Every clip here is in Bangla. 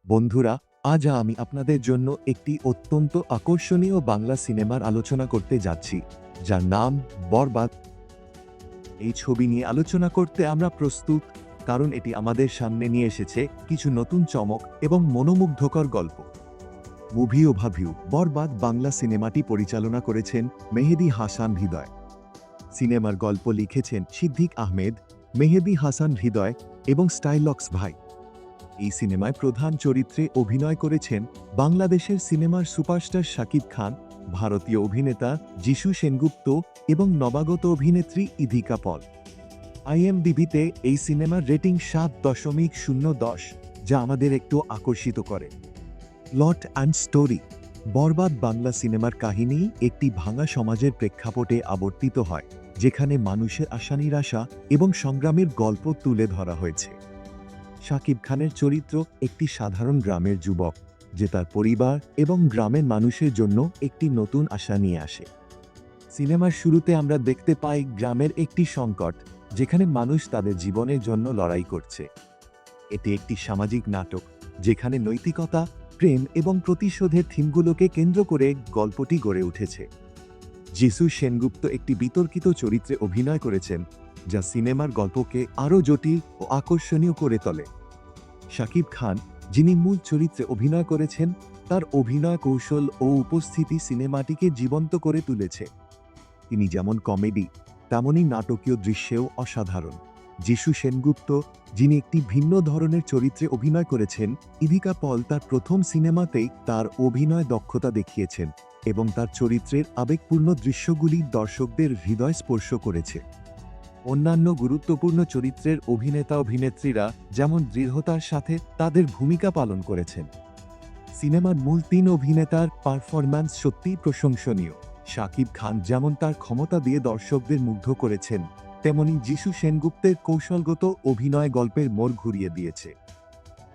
বন্ধুরা, আজ আমি আপনাদের জন্য একটি অত্যন্ত আকর্ষণীয় বাংলা সিনেমার আলোচনা করতে যাচ্ছি, যার নাম বরবাদ। এই ছবি নিয়ে আলোচনা করতে আমরা প্রস্তুত, কারণ এটি আমাদের সামনে নিয়ে এসেছে কিছু নতুন চমক এবং মনোমুগ্ধকর গল্প। Movie overview. বরবাদ বাংলা সিনেমাটি পরিচালনা করেছেন মেহেদী হাসান হৃদয়। সিনেমার গল্প লিখেছেন সিদ্দিক আহমেদ, মেহেদী হাসান হৃদয় এবং স্টাইলক্স ভাই। এই সিনেমায় প্রধান চরিত্রে অভিনয় করেছেন বাংলাদেশের সিনেমার সুপারস্টার শাকিব খান, ভারতীয় অভিনেতা যিশু সেনগুপ্ত এবং নবাগত অভিনেত্রী ইধিকা পল। আইএমডিবিতে এই সিনেমার রেটিং 7.010, যা আমাদের একটু আকর্ষিত করে। Plot and story. বরবাদ বাংলা সিনেমার কাহিনী একটি ভাঙা সমাজের প্রেক্ষাপটে আবর্তিত হয়, যেখানে মানুষের আশা নিরাশা এবং সংগ্রামের গল্প তুলে ধরা হয়েছে। শাকিব খানের চরিত্র একটি সাধারণ গ্রামের যুবক, যে তার পরিবার এবং গ্রামের মানুষের জন্য একটি নতুন আশা নিয়ে আসে। সিনেমার শুরুতে আমরা দেখতে পাই গ্রামের একটি সংকট, যেখানে মানুষ তাদের জীবনের জন্য লড়াই করছে। এটি একটি সামাজিক নাটক, যেখানে নৈতিকতা, প্রেম এবং প্রতিশোধের থিমগুলোকে কেন্দ্র করে গল্পটি গড়ে উঠেছে। যিশু সেনগুপ্ত একটি বিতর্কিত চরিত্রে অভিনয় করেছেন, যা সিনেমার গল্পকে আরও জটিল ও আকর্ষণীয় করে তোলে। শাকিব খান, যিনি মূল চরিত্রে অভিনয় করেছেন, তার অভিনয় কৌশল ও উপস্থিতি সিনেমাটিকে জীবন্ত করে তুলেছে। তিনি যেমন কমেডি, তেমনই নাটকীয় দৃশ্যেও অসাধারণ। যিশু সেনগুপ্ত, যিনি একটি ভিন্ন ধরনের চরিত্রে অভিনয় করেছেন, ইধিকা পল তার প্রথম সিনেমাতেই তার অভিনয় দক্ষতা দেখিয়েছেন এবং তার চরিত্রের আবেগপূর্ণ দৃশ্যগুলি দর্শকদের হৃদয় স্পর্শ করেছে। অন্যান্য গুরুত্বপূর্ণ চরিত্রের অভিনেতা-অভিনেত্রীরা যেমন দৃঢ়তার সাথে তাদের ভূমিকা পালন করেছেন। সিনেমার মূল 3 অভিনেতার পারফরম্যান্স সত্যিই প্রশংসনীয়। শাকিব খান যেমন তার ক্ষমতা দিয়ে দর্শকদের মুগ্ধ করেছেন, তেমনি যিশু সেনগুপ্তের কৌশলগত অভিনয় গল্পের মোড় ঘুরিয়ে দিয়েছে।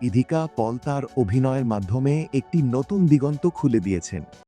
ইধিকা পল তার অভিনয়ের মাধ্যমে একটি নতুন দিগন্ত খুলে দিয়েছেন।